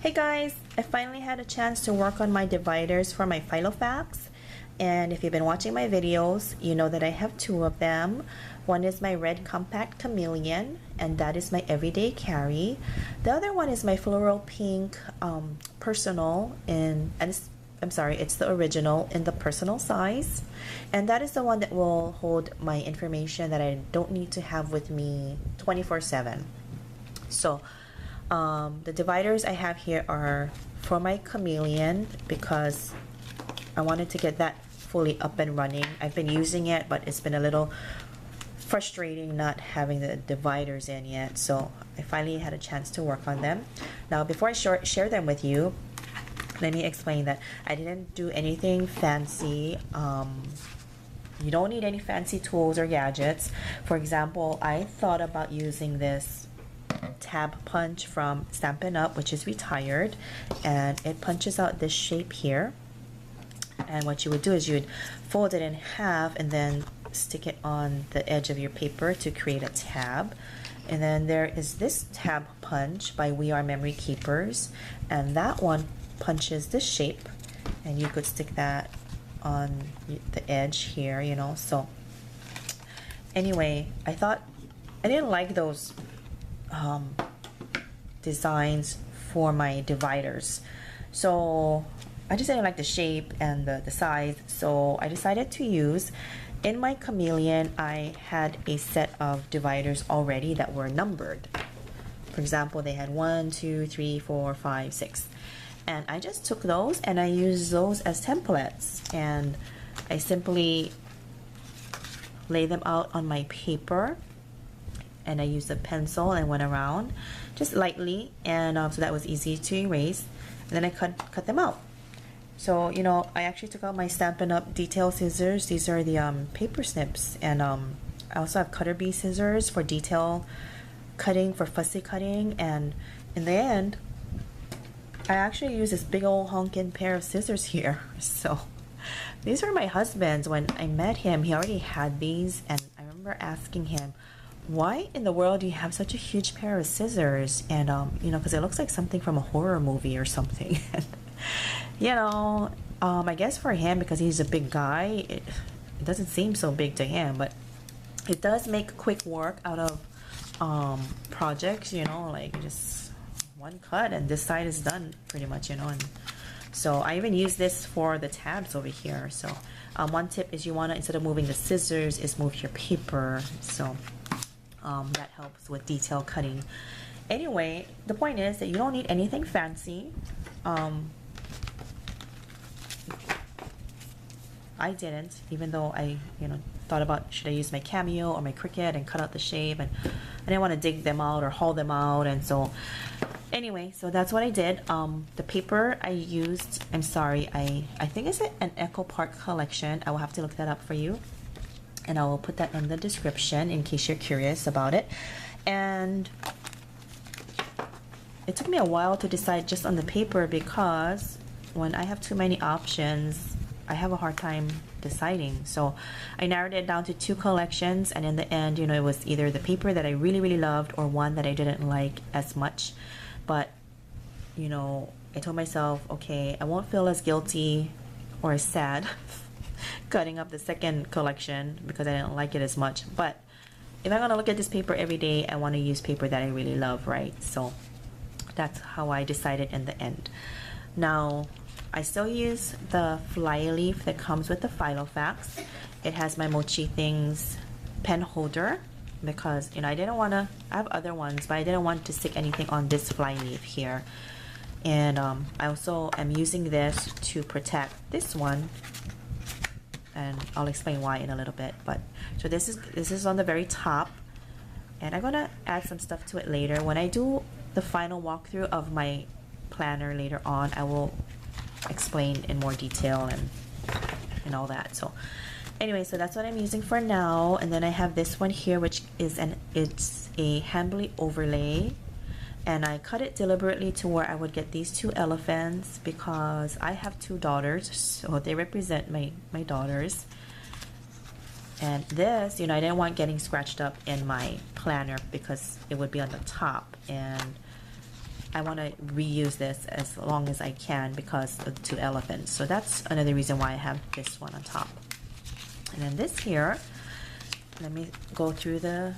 Hey guys, I finally had a chance to work on my dividers for my Filofax, and if you've been watching my videos, you know that I have two of them. One is my red compact chameleon, and that is my everyday carry. The other one is my floral pink personal it's the original in the personal size, and that is the one that will hold my information that I don't need to have with me 24/7. So the dividers I have here are for my chameleon because I wanted to get that fully up and running. I've been using it, but it's been a little frustrating not having the dividers in yet, so I finally had a chance to work on them. Now before I share them with you, let me explain that I didn't do anything fancy. You don't need any fancy tools or gadgets. For example, I thought about using this tab punch from Stampin' Up, which is retired, and it punches out this shape here. And what you would do is you'd fold it in half and then stick it on the edge of your paper to create a tab. And then there is this tab punch by We Are Memory Keepers, and that one punches this shape, and you could stick that on the edge here, you know. So anyway, I thought I didn't like those designs for my dividers, so I just didn't like the shape and the size, so I decided to use, in my chameleon I had a set of dividers already that were numbered. For example, they had 1, 2, 3, 4, 5, 6, and I just took those and I used those as templates, and I simply lay them out on my paper, and I used a pencil and went around just lightly, and so that was easy to erase, and then I cut them out. So, you know, I actually took out my Stampin' Up detail scissors. These are the paper snips, and I also have cutter bee scissors for detail cutting, for fussy cutting, and in the end I actually used this big old honkin' pair of scissors here. So these are my husband's. When I met him, he already had these, and I remember asking him, why in the world do you have such a huge pair of scissors? And you know, because it looks like something from a horror movie or something. You know, I guess for him, because he's a big guy, it doesn't seem so big to him, but it does make quick work out of projects, you know, like just one cut and this side is done pretty much, you know. And so I even use this for the tabs over here. So one tip is you want to, instead of moving the scissors, is move your paper. So that helps with detail cutting. Anyway, the point is that you don't need anything fancy. I didn't, even though I, you know, thought about should I use my Cameo or my Cricut and cut out the shape, and I didn't want to dig them out or haul them out, and so anyway, so that's what I did. The paper I used, I'm sorry, I think it's an Echo Park collection. I will have to look that up for you, and I will put that in the description in case you're curious about it. And it took me a while to decide just on the paper, because when I have too many options, I have a hard time deciding. So I narrowed it down to 2 collections, and in the end, you know, it was either the paper that I really loved or one that I didn't like as much. But you know, I told myself, okay, I won't feel as guilty or as sad cutting up the second collection because I didn't like it as much. But if I'm gonna look at this paper every day, I want to use paper that I really love, right? So that's how I decided in the end. Now I still use the fly leaf that comes with the Filofax. It has my Mochi Things pen holder because, you know, I didn't want to, I have other ones, but I didn't want to stick anything on this fly leaf here. And I also am using this to protect this one, and I'll explain why in a little bit. But so this is on the very top, and I'm gonna add some stuff to it later. When I do the final walkthrough of my planner later on, I will explain in more detail and all that. So anyway, so that's what I'm using for now. And then I have this one here, which is it's a Hambly overlay, and I cut it deliberately to where I would get these 2 elephants because I have 2 daughters, so they represent my daughters. And this, you know, I didn't want getting scratched up in my planner because it would be on the top, and I want to reuse this as long as I can because of the 2 elephants. So that's another reason why I have this one on top. And then this here, let me go through the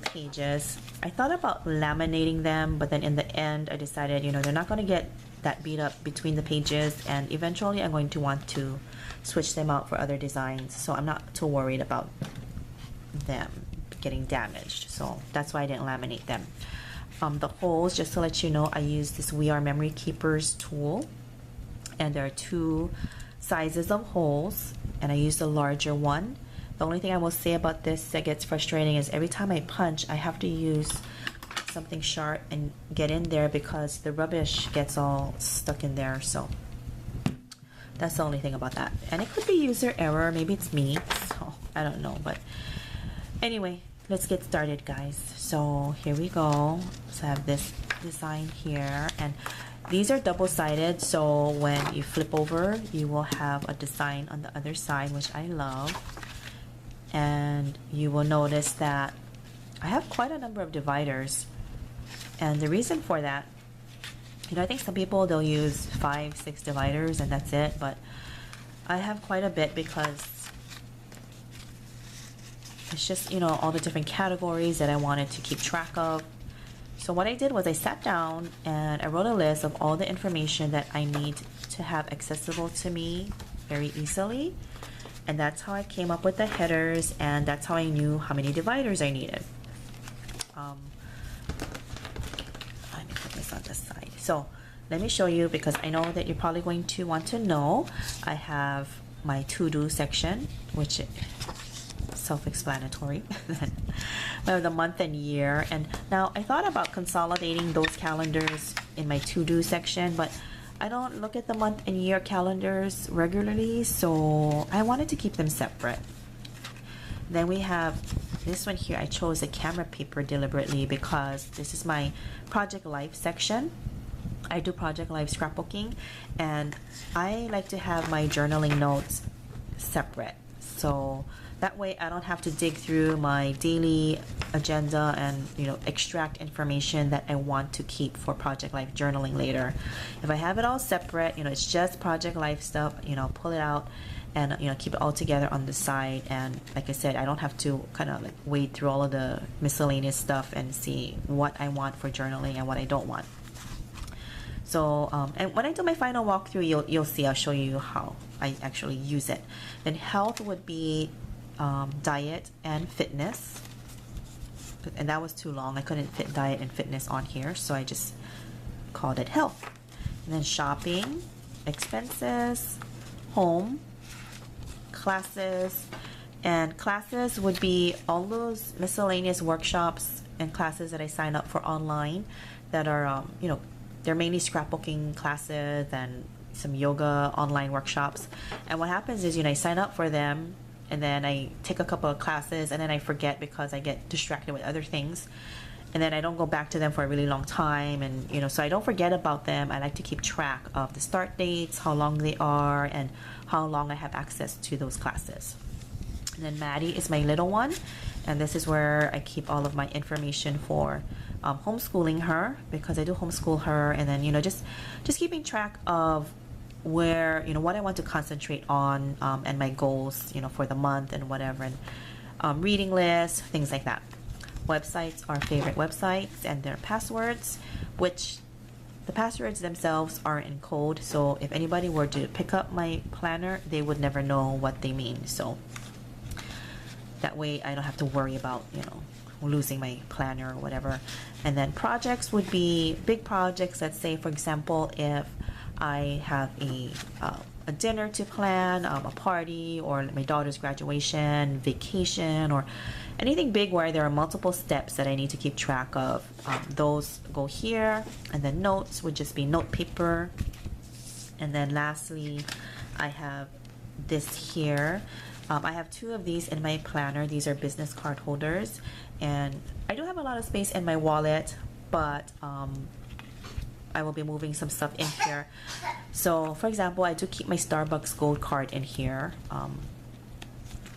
pages. I thought about laminating them, but then in the end I decided, you know, they're not going to get that beat up between the pages, and eventually I'm going to want to switch them out for other designs, so I'm not too worried about them getting damaged. So that's why I didn't laminate them. The holes, just to let you know, I use this We Are Memory Keepers tool, and there are 2 sizes of holes, and I use the larger one. The only thing I will say about this that gets frustrating is every time I punch, I have to use something sharp and get in there because the rubbish gets all stuck in there. So that's the only thing about that. And it could be user error, maybe it's me, so I don't know. But anyway, let's get started, guys. So here we go. So I have this design here, and these are double-sided, so when you flip over you will have a design on the other side, which I love. And you will notice that I have quite a number of dividers, and the reason for that, you know, I think some people, they'll use 5, 6 dividers and that's it, but I have quite a bit because it's just, you know, all the different categories that I wanted to keep track of. So what I did was I sat down and I wrote a list of all the information that I need to have accessible to me very easily. And that's how I came up with the headers, and that's how I knew how many dividers I needed. Let me put this on this side. So let me show you, because I know that you're probably going to want to know. I have my to-do section, which is self-explanatory. I have the month and year, and now I thought about consolidating those calendars in my to-do section, but I don't look at the month and year calendars regularly, so I wanted to keep them separate. Then we have this one here. I chose a camera paper deliberately because this is my Project Life section. I do Project Life scrapbooking, and I like to have my journaling notes separate. So that way I don't have to dig through my daily agenda and, you know, extract information that I want to keep for Project Life journaling later. If I have it all separate, you know, it's just Project Life stuff, you know, pull it out and, you know, keep it all together on the side. And like I said, I don't have to kind of like wade through all of the miscellaneous stuff and see what I want for journaling and what I don't want. So, and when I do my final walkthrough, you'll see, I'll show you how I actually use it. Then health would be diet and fitness, and that was too long. I couldn't fit diet and fitness on here, so I just called it health. And then shopping, expenses, home, classes, and classes would be all those miscellaneous workshops and classes that I sign up for online that are, you know, they're mainly scrapbooking classes and some yoga online workshops. And what happens is, you know, I sign up for them and then I take a couple of classes and then I forget because I get distracted with other things. And then I don't go back to them for a really long time, and, you know, so I don't forget about them. I like to keep track of the start dates, how long they are, and how long I have access to those classes. And then Maddie is my little one, and this is where I keep all of my information for homeschooling her, because I do homeschool her. And then, you know, just keeping track of where, you know, what I want to concentrate on, and my goals, you know, for the month and whatever, and reading lists, things like that. Websites are favorite websites and their passwords, which the passwords themselves are in code, so if anybody were to pick up my planner, they would never know what they mean. So that way I don't have to worry about, you know, losing my planner or whatever. And then projects would be big projects. Let's say, for example, if I have a dinner to plan, a party, or my daughter's graduation, vacation, or anything big where there are multiple steps that I need to keep track of, those go here. And then notes would just be note paper. And then lastly, I have this here. I have two of these in my planner. These are business card holders, and I do have a lot of space in my wallet, but I will be moving some stuff in here. So for example, I do keep my Starbucks gold card in here,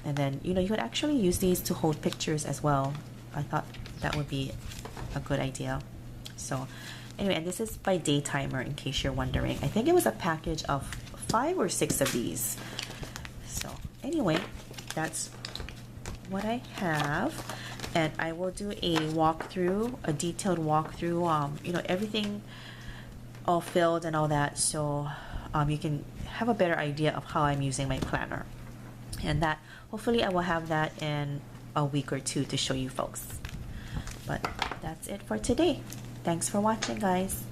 and then, you know, you could actually use these to hold pictures as well. I thought that would be a good idea. So Anyway, and this is by Day Timer, in case you're wondering. I think it was a package of 5 or 6 of these. So anyway, that's what I have, and I will do a walkthrough, a detailed walkthrough, you know, everything all filled and all that, so you can have a better idea of how I'm using my planner. And that, hopefully I will have that in a week or 2 to show you folks. But that's it for today. Thanks for watching, guys.